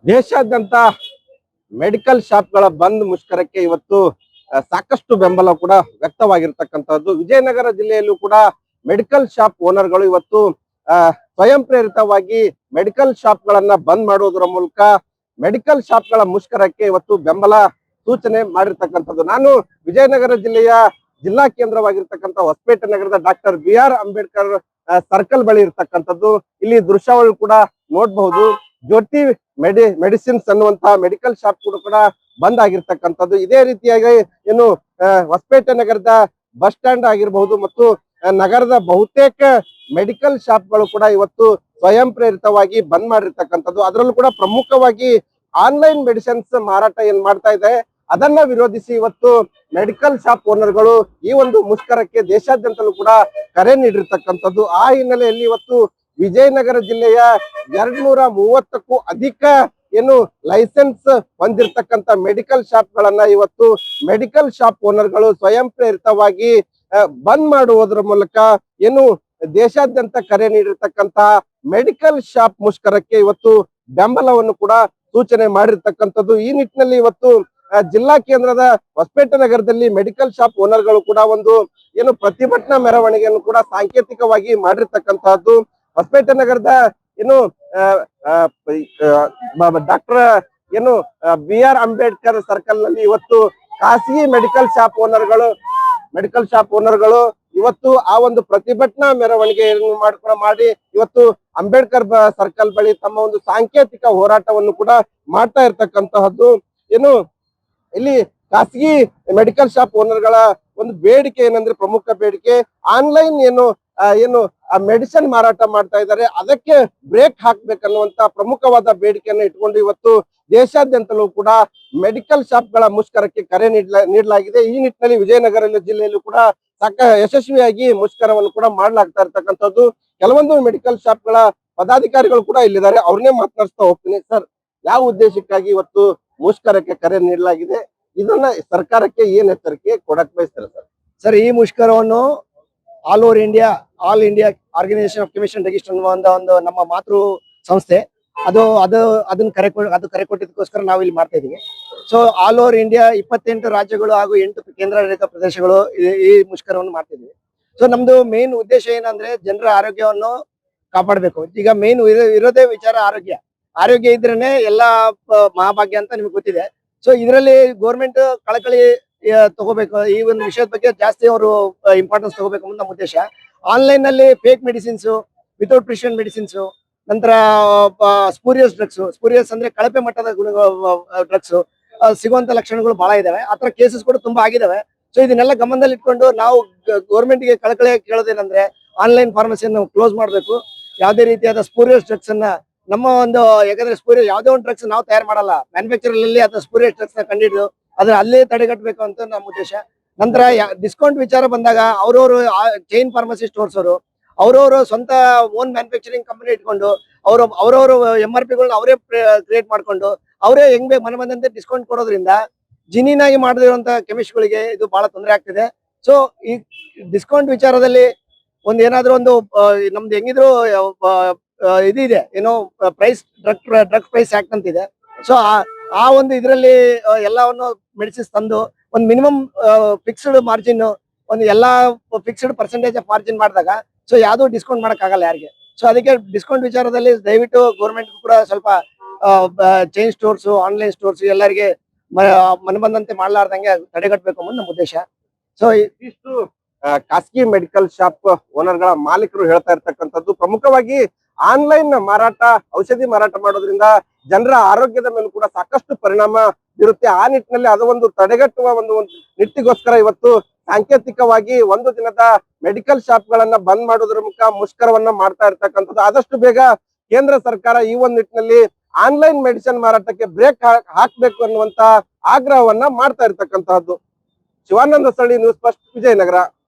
ದೇಶಾದ್ಯಂತ ಮೆಡಿಕಲ್ ಶಾಪ್ಗಳ ಬಂದ್ ಮುಷ್ಕರಕ್ಕೆ ಇವತ್ತು ಸಾಕಷ್ಟು ಬೆಂಬಲ ಕೂಡ ವ್ಯಕ್ತವಾಗಿರ್ತಕ್ಕಂಥದ್ದು. ವಿಜಯನಗರ ಜಿಲ್ಲೆಯಲ್ಲೂ ಕೂಡ ಮೆಡಿಕಲ್ ಶಾಪ್ ಓನರ್ಗಳು ಇವತ್ತು ಸ್ವಯಂ ಪ್ರೇರಿತವಾಗಿ ಮೆಡಿಕಲ್ ಶಾಪ್ಗಳನ್ನ ಬಂದ್ ಮಾಡುವುದರ ಮೂಲಕ ಮೆಡಿಕಲ್ ಶಾಪ್ಗಳ ಮುಷ್ಕರಕ್ಕೆ ಇವತ್ತು ಬೆಂಬಲ ಸೂಚನೆ ಮಾಡಿರ್ತಕ್ಕಂಥದ್ದು. ನಾನು ವಿಜಯನಗರ ಜಿಲ್ಲೆಯ ಜಿಲ್ಲಾ ಕೇಂದ್ರವಾಗಿರ್ತಕ್ಕಂಥ ಹೊಸಪೇಟೆ ನಗರದ ಡಾಕ್ಟರ್ BR ಅಂಬೇಡ್ಕರ್ ಸರ್ಕಲ್ ಬಳಿ ಇರ್ತಕ್ಕಂಥದ್ದು. ಇಲ್ಲಿ ದೃಶ್ಯಾವಳಿ ಕೂಡ ನೋಡಬಹುದು. ಜ್ಯೋತಿ ಮೆಡಿಸಿನ್ಸ್ ಅನ್ನುವಂತಹ ಮೆಡಿಕಲ್ ಶಾಪ್ ಕೂಡ ಬಂದ್ ಆಗಿರ್ತಕ್ಕಂಥದ್ದು. ಇದೇ ರೀತಿಯಾಗಿ ಏನು ಹೊಸಪೇಟೆ ನಗರದ ಬಸ್ ಸ್ಟ್ಯಾಂಡ್ ಆಗಿರಬಹುದು ಮತ್ತು ನಗರದ ಬಹುತೇಕ ಮೆಡಿಕಲ್ ಶಾಪ್ಗಳು ಕೂಡ ಇವತ್ತು ಸ್ವಯಂ ಪ್ರೇರಿತವಾಗಿ ಬಂದ್ ಮಾಡಿರ್ತಕ್ಕಂಥದ್ದು. ಅದರಲ್ಲೂ ಕೂಡ ಪ್ರಮುಖವಾಗಿ ಆನ್ಲೈನ್ ಮೆಡಿಸಿನ್ಸ್ ಮಾರಾಟ ಏನ್ ಮಾಡ್ತಾ ಇದೆ ಅದನ್ನ ವಿರೋಧಿಸಿ ಇವತ್ತು ಮೆಡಿಕಲ್ ಶಾಪ್ ಓನರ್ಗಳು ಈ ಒಂದು ಮುಷ್ಕರಕ್ಕೆ ದೇಶಾದ್ಯಂತಲೂ ಕೂಡ ಕರೆ ನೀಡಿರ್ತಕ್ಕಂಥದ್ದು. ಆ ಹಿನ್ನೆಲೆಯಲ್ಲಿ ಇವತ್ತು ವಿಜಯನಗರ ಜಿಲ್ಲೆಯ 230ಕ್ಕೂ ಅಧಿಕ ಏನು ಲೈಸೆನ್ಸ್ ಹೊಂದಿರತಕ್ಕಂತ ಮೆಡಿಕಲ್ ಶಾಪ್ ಗಳನ್ನ ಇವತ್ತು ಮೆಡಿಕಲ್ ಶಾಪ್ ಓನರ್ಗಳು ಸ್ವಯಂ ಪ್ರೇರಿತವಾಗಿ ಬಂದ್ ಮಾಡುವುದರ ಮೂಲಕ ಏನು ದೇಶಾದ್ಯಂತ ಕರೆ ನೀಡಿರ್ತಕ್ಕಂತ ಮೆಡಿಕಲ್ ಶಾಪ್ ಮುಷ್ಕರಕ್ಕೆ ಇವತ್ತು ಬೆಂಬಲವನ್ನು ಕೂಡ ಸೂಚನೆ ಮಾಡಿರ್ತಕ್ಕಂಥದ್ದು. ಈ ನಿಟ್ಟಿನಲ್ಲಿ ಇವತ್ತು ಜಿಲ್ಲಾ ಕೇಂದ್ರದ ಹೊಸಪೇಟೆ ನಗರದಲ್ಲಿ ಮೆಡಿಕಲ್ ಶಾಪ್ ಓನರ್ಗಳು ಕೂಡ ಒಂದು ಏನು ಪ್ರತಿಭಟನಾ ಮೆರವಣಿಗೆಯನ್ನು ಕೂಡ ಸಾಂಕೇತಿಕವಾಗಿ ಮಾಡಿರ್ತಕ್ಕಂತಹದ್ದು. ಹೊಸಪೇಟೆ ನಗರದ ಏನು ಡಾಕ್ಟರ್ ಏನು BR ಅಂಬೇಡ್ಕರ್ ಸರ್ಕಲ್ ನಲ್ಲಿ ಇವತ್ತು ಖಾಸಗಿ ಮೆಡಿಕಲ್ ಶಾಪ್ ಓನರ್ಗಳು ಇವತ್ತು ಆ ಒಂದು ಪ್ರತಿಭಟನಾ ಮೆರವಣಿಗೆಯನ್ನು ಮಾಡಿ ಇವತ್ತು ಅಂಬೇಡ್ಕರ್ ಸರ್ಕಲ್ ಬಳಿ ತಮ್ಮ ಒಂದು ಸಾಂಕೇತಿಕ ಹೋರಾಟವನ್ನು ಕೂಡ ಮಾಡ್ತಾ ಇರ್ತಕ್ಕಂತಹದ್ದು. ಏನು ಇಲ್ಲಿ ಖಾಸಗಿ ಮೆಡಿಕಲ್ ಶಾಪ್ ಓನರ್ಗಳ ಒಂದು ಬೇಡಿಕೆ ಏನಂದ್ರೆ ಪ್ರಮುಖ ಬೇಡಿಕೆ ಆನ್ಲೈನ್ ಏನು ಆ ಮೆಡಿಸಿನ್ ಮಾರಾಟ ಮಾಡ್ತಾ ಇದ್ದಾರೆ ಅದಕ್ಕೆ ಬ್ರೇಕ್ ಹಾಕ್ಬೇಕನ್ನುವಂತ ಪ್ರಮುಖವಾದ ಬೇಡಿಕೆಯನ್ನು ಇಟ್ಕೊಂಡು ಇವತ್ತು ದೇಶಾದ್ಯಂತಲೂ ಕೂಡ ಮೆಡಿಕಲ್ ಶಾಪ್ಗಳ ಮುಷ್ಕರಕ್ಕೆ ಕರೆ ನೀಡಲಾಗಿದೆ. ಈ ನಿಟ್ಟಿನಲ್ಲಿ ವಿಜಯನಗರ ಜಿಲ್ಲೆಯಲ್ಲೂ ಕೂಡ ಯಶಸ್ವಿಯಾಗಿ ಮುಷ್ಕರವನ್ನು ಕೂಡ ಮಾಡ್ಲಾಗ್ತಾ ಇರ್ತಕ್ಕಂಥದ್ದು. ಕೆಲವೊಂದು ಮೆಡಿಕಲ್ ಶಾಪ್ಗಳ ಪದಾಧಿಕಾರಿಗಳು ಕೂಡ ಇಲ್ಲಿದ್ದಾರೆ, ಅವ್ರನ್ನೇ ಮಾತನಾಡಿಸ್ತಾ ಹೋಗ್ತೀನಿ. ಸರ್, ಯಾವ ಉದ್ದೇಶಕ್ಕಾಗಿ ಇವತ್ತು ಮುಷ್ಕರಕ್ಕೆ ಕರೆ ನೀಡಲಾಗಿದೆ? ಇದನ್ನ ಸರ್ಕಾರಕ್ಕೆ ಏನ್ ಎಚ್ಚರಿಕೆ ಕೊಡಕ್ ಬಯಸ್ತಾರೆ ಸರ್? ಸರ್, ಈ ಮುಷ್ಕರವನ್ನು all India organisation of chemist and register ಅನ್ನುವ ಒಂದು ನಮ್ಮ ಮಾತೃ ಸಂಸ್ಥೆ ಅದನ್ನ ಕರೆ ಕೊಟ್ಟಿದ್ದಕ್ಕೋಸ್ಕರ ನಾವು ಇಲ್ಲಿ ಮಾಡ್ತಾ ಇದೀವಿ. ಸೊ ಆಲ್ ಓವರ್ ಇಂಡಿಯಾ 28 ರಾಜ್ಯಗಳು ಹಾಗೂ 8 ಕೇಂದ್ರಾಡಳಿತ ಪ್ರದೇಶಗಳು ಈ ಮುಷ್ಕರವನ್ನು ಮಾಡ್ತಿದ್ವಿ. ಸೊ ನಮ್ದು ಮೇನ್ ಉದ್ದೇಶ ಏನಂದ್ರೆ ಜನರ ಆರೋಗ್ಯವನ್ನು ಕಾಪಾಡಬೇಕು. ಈಗ ಮೇನ್ ಇರೋದೇ ವಿಚಾರ ಆರೋಗ್ಯ ಇದ್ರೇನೆ ಎಲ್ಲಾ ಮಹಾಭಾಗ್ಯ ಅಂತ ನಿಮ್ಗೆ ಗೊತ್ತಿದೆ. ಸೊ ಇದರಲ್ಲಿ ಗೌರ್ಮೆಂಟ್ ಕಳಕಳಿ ತಗೋಬೇಕು, ಈ ಒಂದು ವಿಷಯದ ಬಗ್ಗೆ ಜಾಸ್ತಿ ಅವರು ಇಂಪಾರ್ಟೆನ್ಸ್ ತಗೋಬೇಕು ಅಂತ ನಮ್ಮ ಉದ್ದೇಶ. ಆನ್ಲೈನ್ ನಲ್ಲಿ fake medicines, without prescription medicines, ನಂತರ ಸ್ಪೂರಿಯಸ್ ಅಂದ್ರೆ ಕಳಪೆ ಮಟ್ಟದ ಡ್ರಗ್ಸ್ ಸಿಗುವಂತ ಲಕ್ಷಣಗಳು ಬಹಳ ಇದಾವೆ. ಆತರ ಕೇಸಸ್ ಕೂಡ ತುಂಬಾ ಆಗಿದಾವೆ. ಸೊ ಇದನ್ನೆಲ್ಲ ಗಮನದಲ್ಲಿ ಇಟ್ಕೊಂಡು ನಾವು ಗೌರ್ಮೆಂಟ್ ಗೆ ಕಳಕಳಿಯಾಗಿ ಕೇಳೋದೇನಂದ್ರೆ ಆನ್ಲೈನ್ ಫಾರ್ಮಸಿಯನ್ನು ಕ್ಲೋಸ್ ಮಾಡಬೇಕು. ಯಾವುದೇ ರೀತಿಯಾದ ಸ್ಪೂರಿಯಸ್ ಡ್ರಗ್ಸ್ ಅನ್ನ ನಮ್ಮ ಒಂದು, ಯಾಕಂದ್ರೆ ಯಾವುದೇ ಒಂದು ಡ್ರಗ್ಸ್ ನಾವು ತಯಾರು ಮಾಡಲ್ಲ, ಮ್ಯಾನುಫ್ಯಾಕ್ಚರ್ ಅಲ್ಲಿ ಅಥವಾ ಸ್ಪೂರಿಯಸ್ ಡ್ರಗ್ಸ್ ನ ಕಂಡಿಡಿದು ಅದನ್ನ ಅಲ್ಲೇ ತಡೆಗಟ್ಟಬೇಕು ಅಂತ ನಮ್ಮ ಉದ್ದೇಶ. ನಂತರ ಡಿಸ್ಕೌಂಟ್ ವಿಚಾರ ಬಂದಾಗ ಅವ್ರವರು ಚೈನ್ ಫಾರ್ಮಸಿ ಸ್ಟೋರ್ಸ್ ಅವ್ರವರು ಸ್ವಂತ ಓನ್ ಮ್ಯಾನುಫ್ಯಾಕ್ಚರಿಂಗ್ ಕಂಪನಿ ಇಟ್ಕೊಂಡು ಅವ್ರವರು MRP ಗಳನ್ನ ಅವರೇ ಕ್ರಿಯೇಟ್ ಮಾಡ್ಕೊಂಡು ಅವರೇ ಹೆಂಗ್ ಬೇಕು ಮನೆ ಬಂದಂತೆ ಡಿಸ್ಕೌಂಟ್ ಕೊಡೋದ್ರಿಂದ ಜಿನಿನ್ ಆಗಿ ಮಾಡದಿರುವಂತ ಕೆಮಿಸ್ಟ್ ಗಳಿಗೆ ಇದು ಬಹಳ ತೊಂದರೆ ಆಗ್ತಿದೆ. ಸೊ ಈ ಡಿಸ್ಕೌಂಟ್ ವಿಚಾರದಲ್ಲಿ ಏನಾದ್ರೂ ಒಂದು ನಮ್ದು ಹೆಂಗಿದ್ರು ಇದಿದೆ, ಏನೋ ಡ್ರಗ್ ಪ್ರೈಸ್ ಆಕ್ಟ್ ಅಂತ ಇದೆ. ಸೊ ಆ ಒಂದು ಇದರಲ್ಲಿ ಎಲ್ಲವನ್ನು ಮೆಡಿಸಿನ್ಸ್ ತಂದು ಒಂದು ಮಿನಿಮಮ್ ಫಿಕ್ಸ್ಡ್ ಮಾರ್ಜಿನ್, ಎಲ್ಲಾ ಫಿಕ್ಸ್ಡ್ ಪರ್ಸೆಂಟೇಜ್ ಆಫ್ ಮಾರ್ಜಿನ್ ಮಾಡಿದಾಗ ಸೊ ಯಾವ್ದು ಡಿಸ್ಕೌಂಟ್ ಮಾಡಕ್ ಆಗಲ್ಲ ಯಾರಿಗೆ. ಸೊ ಅದಕ್ಕೆ ಡಿಸ್ಕೌಂಟ್ ವಿಚಾರದಲ್ಲಿ ದಯವಿಟ್ಟು ಗೌರ್ಮೆಂಟ್ ಕೂಡ ಸ್ವಲ್ಪ ಚೈನ್ ಸ್ಟೋರ್ಸ್, ಆನ್ಲೈನ್ ಸ್ಟೋರ್ಸ್ ಎಲ್ಲರಿಗೆ ಮನೆ ಬಂದಂತೆ ಮಾಡ್ಲಾರ್ದಂಗೆ ತಡೆಗಟ್ಟಬೇಕು ಅನ್ನೋದು ನಮ್ಮ ಉದ್ದೇಶ. ಸೊ ಇಷ್ಟು ಖಾಸಗಿ ಮೆಡಿಕಲ್ ಶಾಪ್ ಓನರ್ಗಳ ಮಾಲೀಕರು ಹೇಳ್ತಾ ಇರ್ತಕ್ಕಂಥದ್ದು. ಪ್ರಮುಖವಾಗಿ ಆನ್ಲೈನ್ ಮಾರಾಟ, ಔಷಧಿ ಮಾರಾಟ ಮಾಡೋದ್ರಿಂದ ಜನರ ಆರೋಗ್ಯದ ಮೇಲೂ ಕೂಡ ಸಾಕಷ್ಟು ಪರಿಣಾಮ ಬೀರುತ್ತೆ. ಆ ನಿಟ್ಟಿನಲ್ಲಿ ಅದು ಒಂದು ತಡೆಗಟ್ಟುವ ಒಂದು ನಿಟ್ಟಿಗೋಸ್ಕರ ಇವತ್ತು ಸಾಂಕೇತಿಕವಾಗಿ ಒಂದು ದಿನದ ಮೆಡಿಕಲ್ ಶಾಪ್ ಗಳನ್ನ ಬಂದ್ ಮಾಡೋದ್ರ ಮೂಲಕ ಮುಷ್ಕರವನ್ನ ಮಾಡ್ತಾ ಇರ್ತಕ್ಕಂಥದ್ದು. ಆದಷ್ಟು ಬೇಗ ಕೇಂದ್ರ ಸರ್ಕಾರ ಈ ಒಂದು ನಿಟ್ಟಿನಲ್ಲಿ ಆನ್ಲೈನ್ ಮೆಡಿಸಿನ್ ಮಾರಾಟಕ್ಕೆ ಬ್ರೇಕ್ ಹಾಕ್ಬೇಕು ಅನ್ನುವಂತ ಆಗ್ರಹವನ್ನ ಮಾಡ್ತಾ ಇರ್ತಕ್ಕಂತಹದ್ದು. Shivananda Salli, news first, Vijayanagara.